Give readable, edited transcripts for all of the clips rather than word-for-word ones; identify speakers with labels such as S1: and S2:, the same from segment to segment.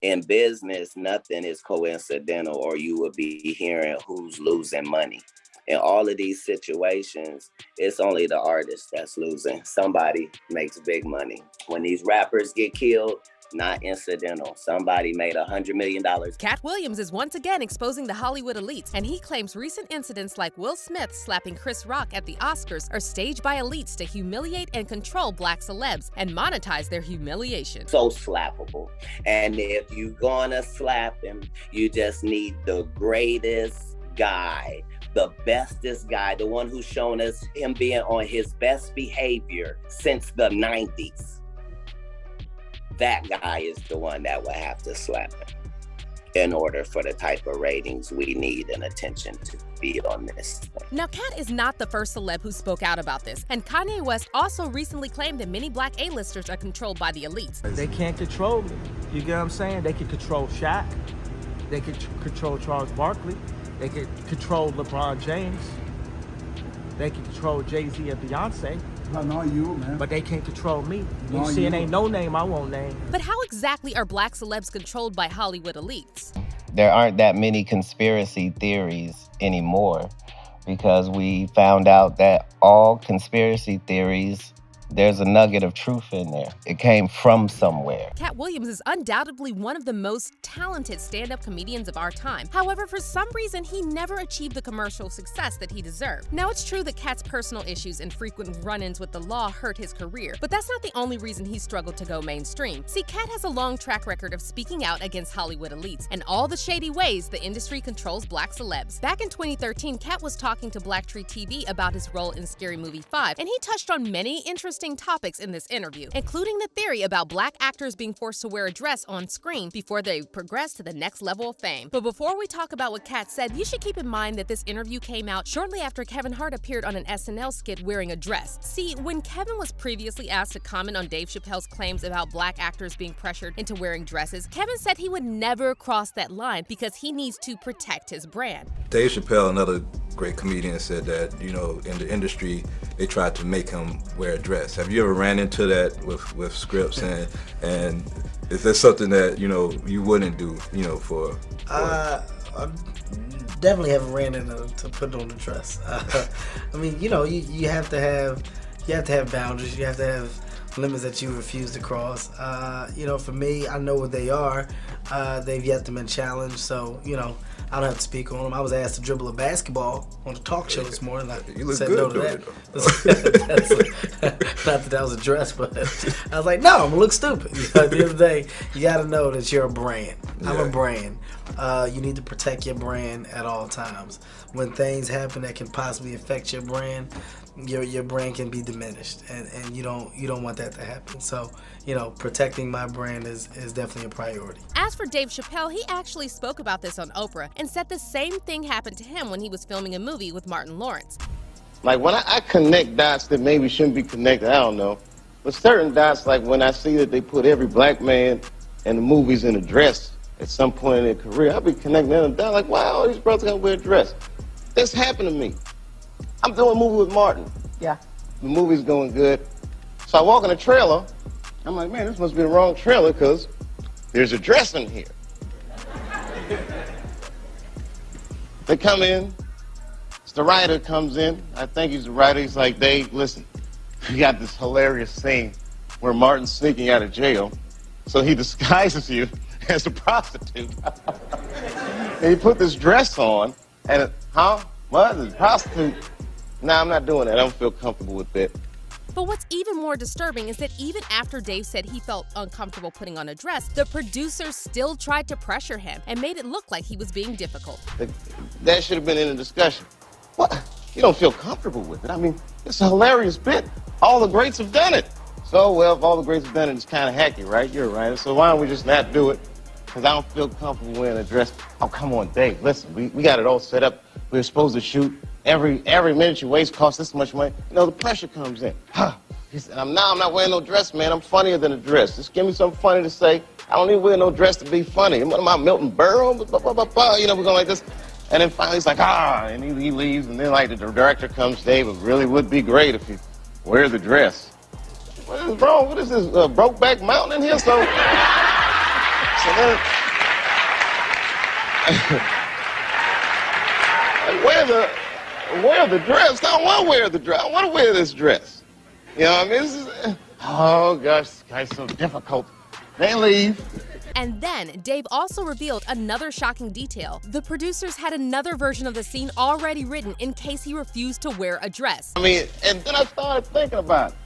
S1: In business, nothing is coincidental, or you would be hearing who's losing money. In all of these situations, it's only the artist that's losing. Somebody makes big money. When these rappers get killed, not incidental. Somebody made $100 million.
S2: Katt Williams is once again exposing the Hollywood elites, and he claims recent incidents like Will Smith slapping Chris Rock at the Oscars are staged by elites to humiliate and control black celebs and monetize their humiliation.
S1: So slappable. And if you're gonna slap him, you just need the greatest guy, the bestest guy, the one who's shown us him being on his best behavior since the 90s. That guy is the one that would have to slap him in order for the type of ratings we need and attention to be on this thing.
S2: Now, Katt is not the first celeb who spoke out about this, and Kanye West also recently claimed that many black A-listers are controlled by the elites.
S3: They can't control me. You get what I'm saying? They can control Shaq. They can control Charles Barkley. They can control LeBron James. They can control Jay-Z and Beyonce.
S4: No, not you, man.
S3: But they can't control me. You
S4: Not
S3: see, it
S4: you.
S3: ain't no name I won't name.
S2: But how exactly are black celebs controlled by Hollywood elites?
S5: There aren't that many conspiracy theories anymore because we found out that all conspiracy theories, there's a nugget of truth in there. It came from somewhere.
S2: Katt Williams is undoubtedly one of the most talented stand-up comedians of our time. However, for some reason, he never achieved the commercial success that he deserved. Now, it's true that Katt's personal issues and frequent run-ins with the law hurt his career, but that's not the only reason he struggled to go mainstream. See, Katt has a long track record of speaking out against Hollywood elites and all the shady ways the industry controls black celebs. Back in 2013, Katt was talking to Black Tree TV about his role in Scary Movie 5, and he touched on many interesting topics in this interview, including the theory about black actors being forced to wear a dress on screen before they progress to the next level of fame. But before we talk about what Katt said, you should keep in mind that this interview came out shortly after Kevin Hart appeared on an SNL skit wearing a dress. See, when Kevin was previously asked to comment on Dave Chappelle's claims about black actors being pressured into wearing dresses, Kevin said he would never cross that line because he needs to protect his brand.
S6: Dave Chappelle, another great comedian, said that, you know, in the industry, they tried to make him wear a dress. Have you ever ran into that with scripts, and is that something that, you know, you wouldn't do, you know, for
S7: I definitely haven't ran into to put on the dress. I mean, you know, you have to have boundaries. You have to have limits that you refuse to cross. You know, for me, I know what they are. They've yet to been challenged, so, you know, I don't have to speak on them. I was asked to dribble a basketball on the talk show this morning.
S6: You look
S7: said
S6: good
S7: no to
S6: doing
S7: that. Not that was a dress, but I was like, no, I'm gonna look stupid. You know, at the end of the day, you got to know that you're a brand. I'm a brand. You need to protect your brand at all times. When things happen that can possibly affect your brand, your brand can be diminished, and you don't want that to happen. So, you know, protecting my brand is definitely a priority.
S2: As for Dave Chappelle, he actually spoke about this on Oprah and said the same thing happened to him when he was filming a movie with Martin Lawrence.
S8: Like when I connect dots that maybe shouldn't be connected, I don't know. But certain dots, like when I see that they put every black man in the movies in a dress at some point in their career, I'll be connecting them down like, wow, all these brothers gotta wear a dress. This happened to me. I'm doing a movie with Martin.
S9: Yeah.
S8: The movie's going good. So I walk in the trailer. I'm like, man, this must be the wrong trailer because there's a dress in here. They come in. It's the writer comes in. I think he's the writer. He's like, Dave, listen, we got this hilarious scene where Martin's sneaking out of jail. So he disguises you as a prostitute. And he put this dress on. And, what? A prostitute? Nah, I'm not doing that. I don't feel comfortable with that.
S2: But what's even more disturbing is that even after Dave said he felt uncomfortable putting on a dress, the producers still tried to pressure him and made it look like he was being difficult.
S8: That should have been in the discussion. What? You don't feel comfortable with it? I mean, it's a hilarious bit. All the greats have done it. So, well, if all the greats have done it, it's kind of hacky, right? You're right. So why don't we just not do it? Because I don't feel comfortable wearing a dress. Oh, come on, Dave. Listen, we got it all set up. We were supposed to shoot. Every minute you waste costs this much money. You know, the pressure comes in. He said, I'm not wearing no dress, man. I'm funnier than a dress. Just give me something funny to say. I don't need to wear no dress to be funny. What am I, Milton Berle? You know, we're going like this. And then finally he's like, and he leaves. And then like the director comes, Dave, it really would be great if you wear the dress. What is wrong? What is this, Brokeback Mountain in here? So And wear the dress. I don't want to wear the dress. I want to wear this dress. You know what I mean? This is, oh gosh, this guy's so difficult. They leave.
S2: And then, Dave also revealed another shocking detail. The producers had another version of the scene already written in case he refused to wear a dress.
S8: I mean, and then I started thinking about it.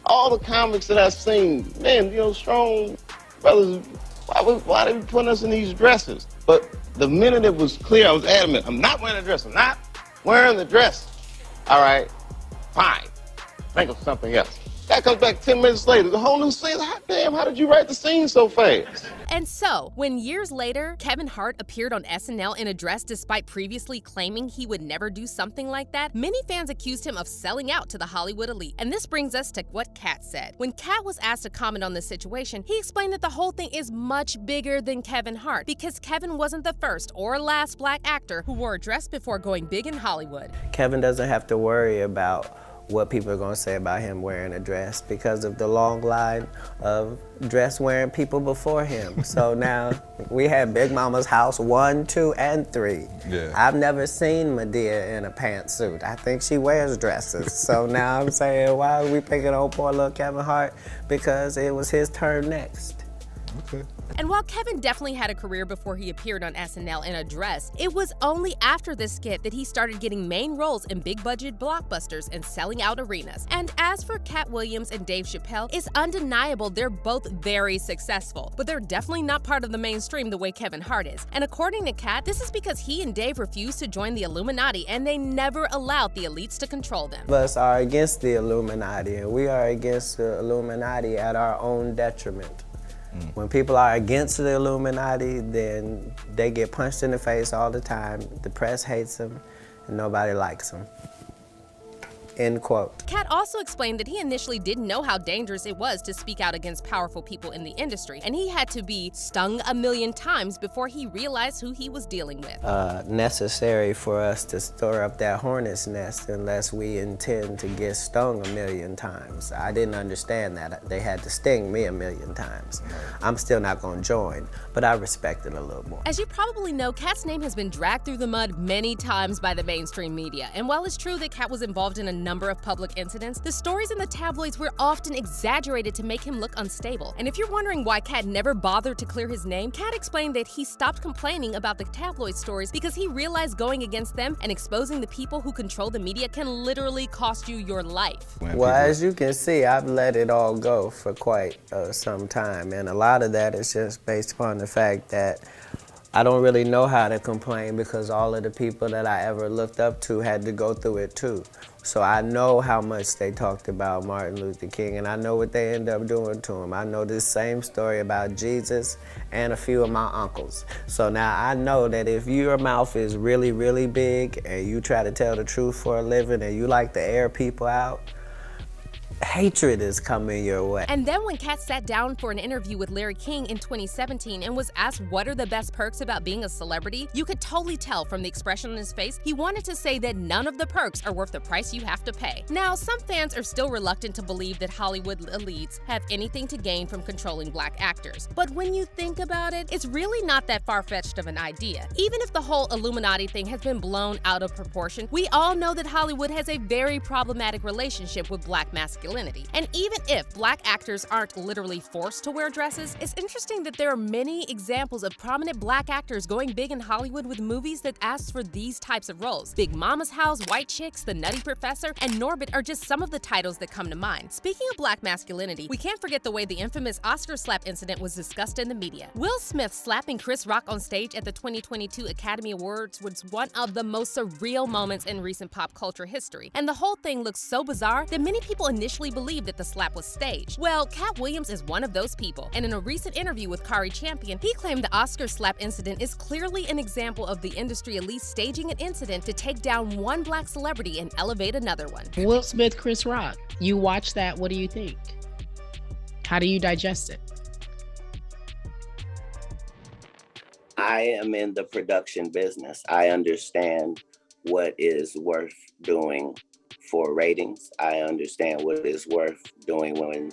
S8: All the comics that I've seen, man, you know, strong brothers, why they be putting us in these dresses? But the minute it was clear, I was adamant, I'm not wearing a dress. I'm not wearing the dress. All right, fine. Think of something else. That comes back 10 minutes later. The whole new scene. Hot damn, how did you write the scene so fast?
S2: And so, when years later, Kevin Hart appeared on SNL in a dress despite previously claiming he would never do something like that, many fans accused him of selling out to the Hollywood elite. And this brings us to what Katt said. When Katt was asked to comment on this situation, he explained that the whole thing is much bigger than Kevin Hart because Kevin wasn't the first or last black actor who wore a dress before going big in Hollywood.
S5: Kevin doesn't have to worry about what people are going to say about him wearing a dress because of the long line of dress-wearing people before him. So now we had Big Mama's house 1, 2, and 3.
S6: Yeah.
S5: I've never seen Medea in a pantsuit. I think she wears dresses. So now I'm saying, why are we picking on poor little Kevin Hart? Because it was his turn next.
S6: Okay.
S2: And while Kevin definitely had a career before he appeared on SNL in a dress, it was only after this skit that he started getting main roles in big-budget blockbusters and selling out arenas. And as for Katt Williams and Dave Chappelle, it's undeniable they're both very successful, but they're definitely not part of the mainstream the way Kevin Hart is. And according to Katt, this is because he and Dave refused to join the Illuminati and they never allowed the elites to control them.
S5: Us are against the Illuminati, and we are against the Illuminati at our own detriment. When people are against the Illuminati, then they get punched in the face all the time. The press hates them, and nobody likes them. End quote.
S2: Katt also explained that he initially didn't know how dangerous it was to speak out against powerful people in the industry, and he had to be stung 1,000,000 times before he realized who he was dealing with.
S5: Necessary for us to stir up that hornet's nest unless we intend to get stung 1,000,000 times. I didn't understand that. They had to sting me 1,000,000 times. I'm still not going to join, but I respect it a little more.
S2: As you probably know, Katt's name has been dragged through the mud many times by the mainstream media, and while it's true that Katt was involved in a number of public incidents, the stories in the tabloids were often exaggerated to make him look unstable. And if you're wondering why Katt never bothered to clear his name, Katt explained that he stopped complaining about the tabloid stories because he realized going against them and exposing the people who control the media can literally cost you your life.
S5: Well, as you can see, I've let it all go for quite some time, and a lot of that is just based upon the fact that I don't really know how to complain because all of the people that I ever looked up to had to go through it too. So I know how much they talked about Martin Luther King, and I know what they end up doing to him. I know this same story about Jesus and a few of my uncles. So now I know that if your mouth is really, really big and you try to tell the truth for a living and you like to air people out, hatred is coming your way.
S2: And then when Katt sat down for an interview with Larry King in 2017 and was asked what are the best perks about being a celebrity, you could totally tell from the expression on his face he wanted to say that none of the perks are worth the price you have to pay. Now, some fans are still reluctant to believe that Hollywood elites have anything to gain from controlling black actors. But when you think about it, it's really not that far-fetched of an idea. Even if the whole Illuminati thing has been blown out of proportion, we all know that Hollywood has a very problematic relationship with black masculinity. And even if black actors aren't literally forced to wear dresses, it's interesting that there are many examples of prominent black actors going big in Hollywood with movies that ask for these types of roles. Big Mama's House, White Chicks, The Nutty Professor, and Norbit are just some of the titles that come to mind. Speaking of black masculinity, we can't forget the way the infamous Oscar slap incident was discussed in the media. Will Smith slapping Chris Rock on stage at the 2022 Academy Awards was one of the most surreal moments in recent pop culture history, and the whole thing looks so bizarre that many people initially believed that the slap was staged. Well, Katt Williams is one of those people, and in a recent interview with Kari Champion, he claimed the Oscar slap incident is clearly an example of the industry elite staging an incident to take down one black celebrity and elevate another one.
S4: Will Smith, Chris Rock, you watch that, what do you think? How do you digest it?
S1: I am in the production business. I understand what is worth doing for ratings. I understand what is worth doing when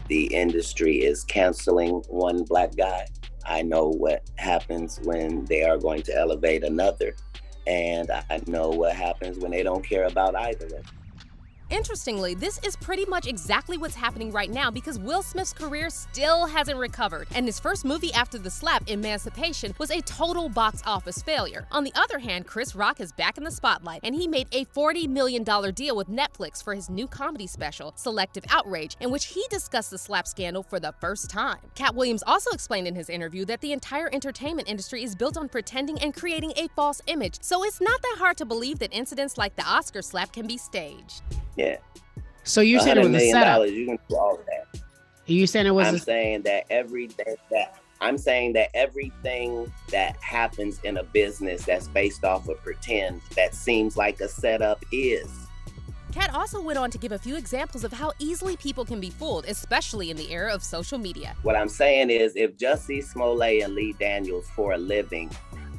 S1: the industry is canceling one black guy. I know what happens when they are going to elevate another. And I know what happens when they don't care about either of them.
S2: Interestingly, this is pretty much exactly what's happening right now because Will Smith's career still hasn't recovered, and his first movie after the slap, Emancipation, was a total box office failure. On the other hand, Chris Rock is back in the spotlight, and he made a $40 million deal with Netflix for his new comedy special, Selective Outrage, in which he discussed the slap scandal for the first time. Katt Williams also explained in his interview that the entire entertainment industry is built on pretending and creating a false image, so it's not that hard to believe that incidents like the Oscar slap can be staged.
S1: Yeah.
S4: So you said it was a setup.
S1: You can do all of that.
S4: You saying it was?
S1: I'm saying that everything that happens in a business that's based off of pretend that seems like a setup is.
S2: Katt also went on to give a few examples of how easily people can be fooled, especially in the era of social media.
S1: What I'm saying is, if Jussie Smollett and Lee Daniels for a living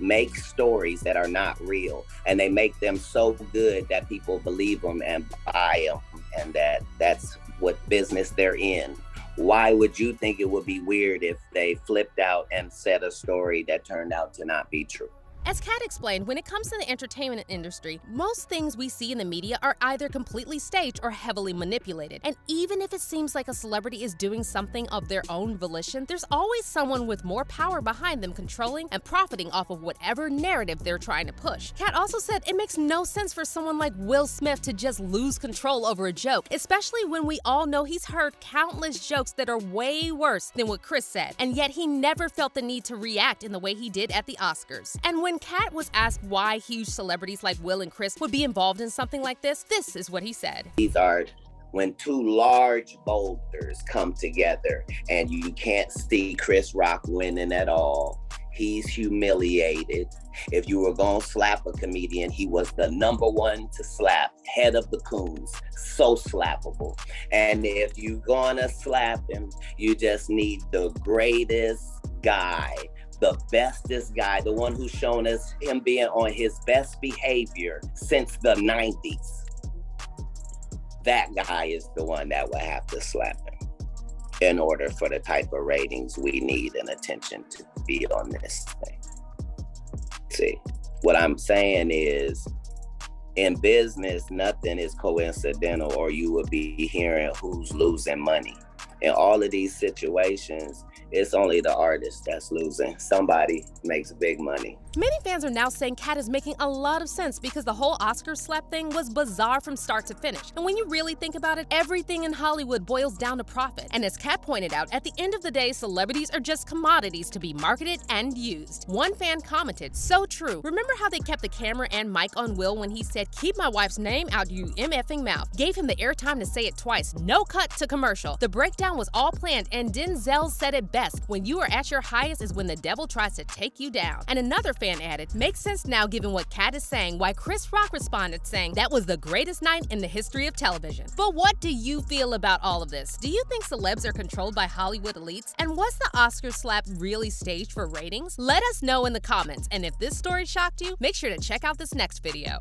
S1: make stories that are not real, and they make them so good that people believe them and buy them, and that's what business they're in, why would you think it would be weird if they flipped out and said a story that turned out to not be true?
S2: As Katt explained, when it comes to the entertainment industry, most things we see in the media are either completely staged or heavily manipulated. And even if it seems like a celebrity is doing something of their own volition, there's always someone with more power behind them controlling and profiting off of whatever narrative they're trying to push. Katt also said it makes no sense for someone like Will Smith to just lose control over a joke, especially when we all know he's heard countless jokes that are way worse than what Chris said, and yet he never felt the need to react in the way he did at the Oscars. And when Katt was asked why huge celebrities like Will and Chris would be involved in something like this is what he said.
S1: These are when two large boulders come together, and you can't see Chris Rock winning at all. He's humiliated. If you were gonna slap a comedian, he was the #1 to slap, head of the coons, so slappable. And if you're gonna slap him, you just need the greatest guy, the bestest guy, the one who's shown us him being on his best behavior since the 90s. That guy is the one that will have to slap him in order for the type of ratings we need and attention to be on this thing. See, what I'm saying is, in business, nothing is coincidental, or you would be hearing who's losing money. In all of these situations, it's only the artist that's losing. Somebody makes big money.
S2: Many fans are now saying Katt is making a lot of sense because the whole Oscar slap thing was bizarre from start to finish. And when you really think about it, everything in Hollywood boils down to profit. And as Katt pointed out, at the end of the day, celebrities are just commodities to be marketed and used. One fan commented, "So true. Remember how they kept the camera and mic on Will when he said, 'Keep my wife's name out you MFing mouth'? Gave him the airtime to say it twice. No cut to commercial. The breakdown was all planned, and Denzel said it best. When you are at your highest is when the devil tries to take you down." And another fan added, "Makes sense now given what Katt is saying why Chris Rock responded saying that was the greatest night in the history of television." But what do you feel about all of this? Do you think celebs are controlled by Hollywood elites? And was the Oscar slap really staged for ratings? Let us know in the comments. And if this story shocked you, make sure to check out this next video.